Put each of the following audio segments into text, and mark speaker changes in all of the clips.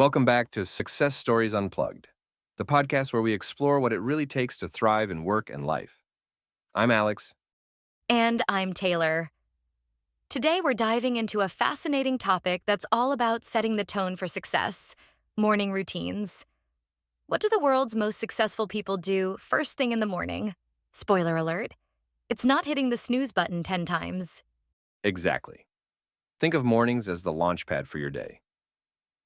Speaker 1: Welcome back to Success Stories Unplugged, the podcast where we explore what it really takes to thrive in work and life. I'm Alex.
Speaker 2: And I'm Taylor. Today we're diving into a fascinating topic that's all about setting the tone for success, morning routines. What do the world's most successful people do first thing in the morning? Spoiler alert, it's not hitting the snooze button 10 times.
Speaker 1: Exactly. Think of mornings as the launch pad for your day.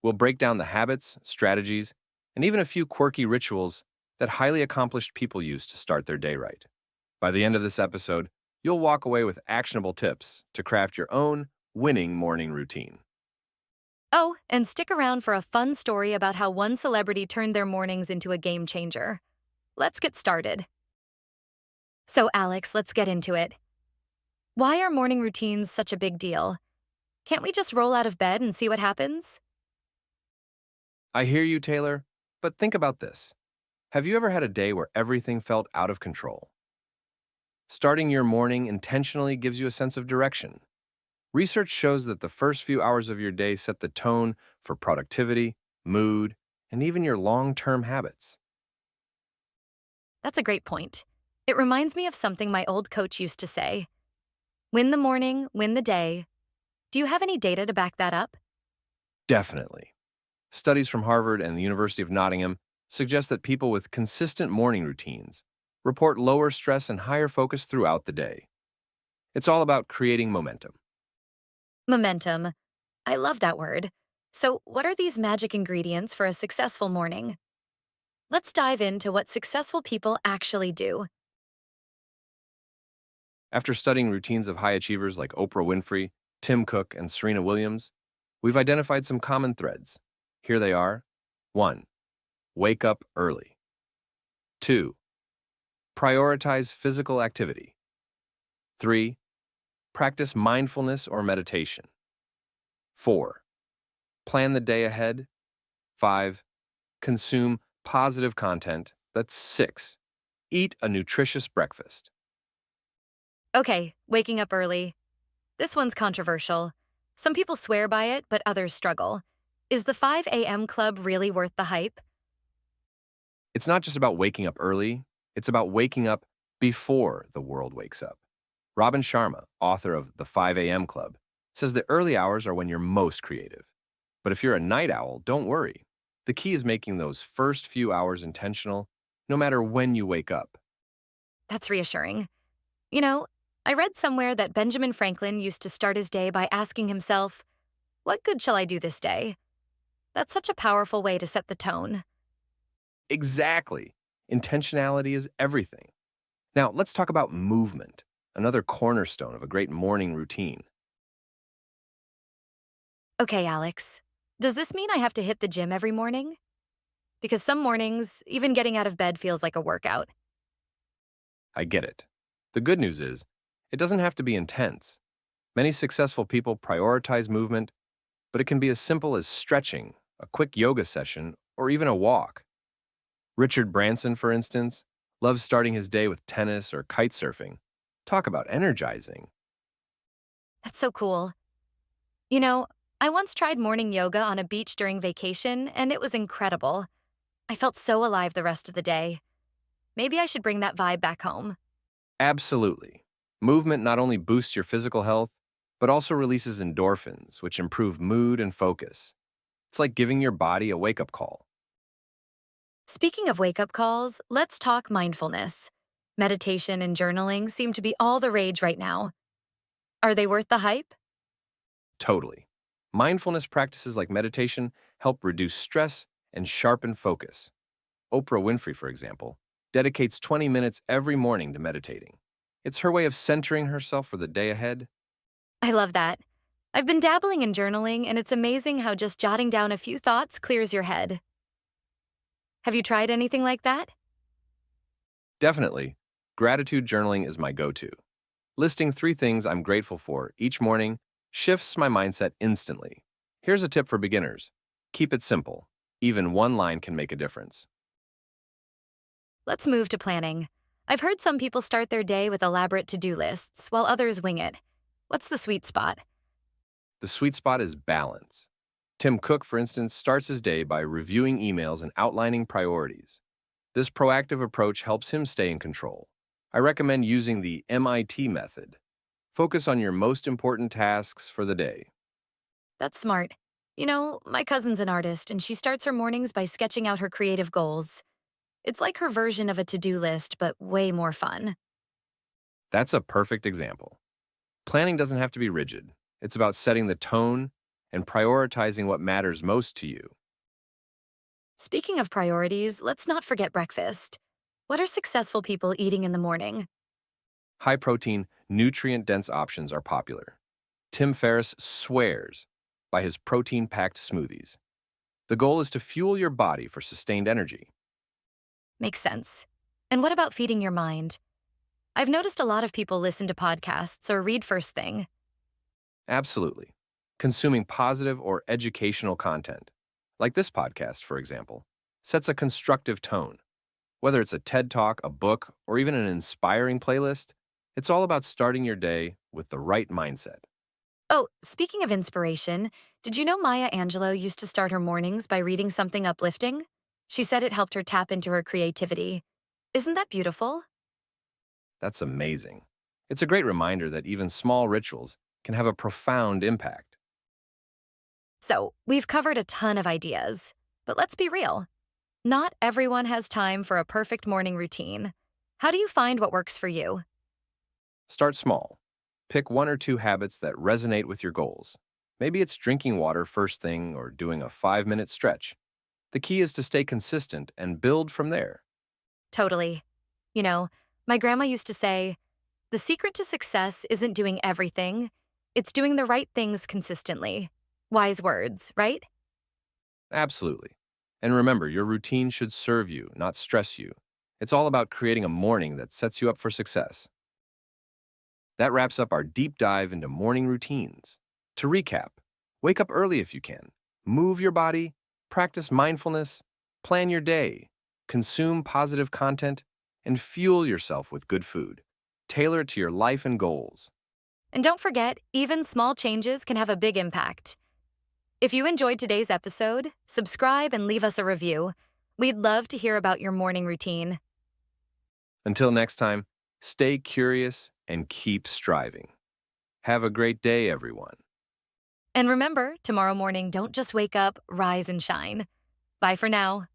Speaker 1: We'll break down the habits, strategies, and even a few quirky rituals that highly accomplished people use to start their day right. By the end of this episode, you'll walk away with actionable tips to craft your own winning morning routine.
Speaker 2: Oh, and stick around for a fun story about how one celebrity turned their mornings into a game changer. Let's get started. So, Alex, let's get into it. Why are morning routines such a big deal? Can't we just roll out of bed and see what happens?
Speaker 1: I hear you, Taylor, but think about this. Have you ever had a day where everything felt out of control? Starting your morning intentionally gives you a sense of direction. Research shows that the first few hours of your day set the tone for productivity, mood, and even your long-term habits.
Speaker 2: That's a great point. It reminds me of something my old coach used to say. Win the morning, win the day. Do you have any data to back that up?
Speaker 1: Definitely. Studies from Harvard and the University of Nottingham suggest that people with consistent morning routines report lower stress and higher focus throughout the day. It's all about creating momentum.
Speaker 2: Momentum. I love that word. So, what are these magic ingredients for a successful morning? Let's dive into what successful people actually do.
Speaker 1: After studying routines of high achievers like Oprah Winfrey, Tim Cook, and Serena Williams, we've identified some common threads. Here they are. 1. Wake up early. 2. Prioritize physical activity. 3. Practice mindfulness or meditation. 4. Plan the day ahead. 5. Consume positive content. That's 6. Eat a nutritious breakfast.
Speaker 2: Okay, waking up early. This one's controversial. Some people swear by it, but others struggle. Is the 5 a.m. club really worth the hype?
Speaker 1: It's not just about waking up early, it's about waking up before the world wakes up. Robin Sharma, author of The 5 a.m. Club, says the early hours are when you're most creative. But if you're a night owl, don't worry. The key is making those first few hours intentional, no matter when you wake up.
Speaker 2: That's reassuring. You know, I read somewhere that Benjamin Franklin used to start his day by asking himself, "What good shall I do this day?" That's such a powerful way to set the tone.
Speaker 1: Exactly. Intentionality is everything. Now, let's talk about movement, another cornerstone of a great morning routine.
Speaker 2: Okay, Alex, does this mean I have to hit the gym every morning? Because some mornings, even getting out of bed feels like a workout.
Speaker 1: I get it. The good news is, it doesn't have to be intense. Many successful people prioritize movement, but it can be as simple as stretching, a quick yoga session, or even a walk. Richard Branson, for instance, loves starting his day with tennis or kite surfing. Talk about energizing.
Speaker 2: That's so cool. You know, I once tried morning yoga on a beach during vacation, and it was incredible. I felt so alive the rest of the day. Maybe I should bring that vibe back home.
Speaker 1: Absolutely. Movement not only boosts your physical health, but also releases endorphins, which improve mood and focus. It's like giving your body a wake-up call.
Speaker 2: Speaking of wake-up calls, let's talk mindfulness. Meditation and journaling seem to be all the rage right now. Are they worth the hype?
Speaker 1: Totally. Mindfulness practices like meditation help reduce stress and sharpen focus. Oprah Winfrey, for example, dedicates 20 minutes every morning to meditating. It's her way of centering herself for the day ahead.
Speaker 2: I love that. I've been dabbling in journaling, and it's amazing how just jotting down a few thoughts clears your head. Have you tried anything like that?
Speaker 1: Definitely, gratitude journaling is my go-to. Listing 3 things I'm grateful for each morning shifts my mindset instantly. Here's a tip for beginners. Keep it simple. Even one line can make a difference.
Speaker 2: Let's move to planning. I've heard some people start their day with elaborate to-do lists, while others wing it. What's the sweet spot?
Speaker 1: The sweet spot is balance. Tim Cook, for instance, starts his day by reviewing emails and outlining priorities. This proactive approach helps him stay in control. I recommend using the MIT method. Focus on your most important tasks for the day.
Speaker 2: That's smart. My cousin's an artist, and she starts her mornings by sketching out her creative goals. It's like her version of a to-do list, but way more fun.
Speaker 1: That's a perfect example. Planning doesn't have to be rigid. It's about setting the tone and prioritizing what matters most to you.
Speaker 2: Speaking of priorities, let's not forget breakfast. What are successful people eating in the morning?
Speaker 1: High protein, nutrient dense options are popular. Tim Ferriss swears by his protein packed smoothies. The goal is to fuel your body for sustained energy.
Speaker 2: Makes sense. And what about feeding your mind? I've noticed a lot of people listen to podcasts or read first thing.
Speaker 1: Absolutely. Consuming positive or educational content, like this podcast, for example, sets a constructive tone. Whether it's a TED Talk, a book, or even an inspiring playlist, it's all about starting your day with the right mindset.
Speaker 2: Oh, speaking of inspiration, did you know Maya Angelou used to start her mornings by reading something uplifting? She said it helped her tap into her creativity. Isn't that beautiful?
Speaker 1: That's amazing. It's a great reminder that even small rituals can have a profound impact.
Speaker 2: So, we've covered a ton of ideas. But let's be real. Not everyone has time for a perfect morning routine. How do you find what works for you?
Speaker 1: Start small. Pick one or two habits that resonate with your goals. Maybe it's drinking water first thing or doing a 5-minute stretch. The key is to stay consistent and build from there.
Speaker 2: Totally. You know, my grandma used to say, the secret to success isn't doing everything, it's doing the right things consistently. Wise words, right?
Speaker 1: Absolutely. And remember, your routine should serve you, not stress you. It's all about creating a morning that sets you up for success. That wraps up our deep dive into morning routines. To recap, wake up early if you can, move your body, practice mindfulness, plan your day, consume positive content, and fuel yourself with good food. Tailor it to your life and goals.
Speaker 2: And don't forget, even small changes can have a big impact. If you enjoyed today's episode, subscribe and leave us a review. We'd love to hear about your morning routine.
Speaker 1: Until next time, stay curious and keep striving. Have a great day, everyone.
Speaker 2: And remember, tomorrow morning, don't just wake up, rise and shine. Bye for now.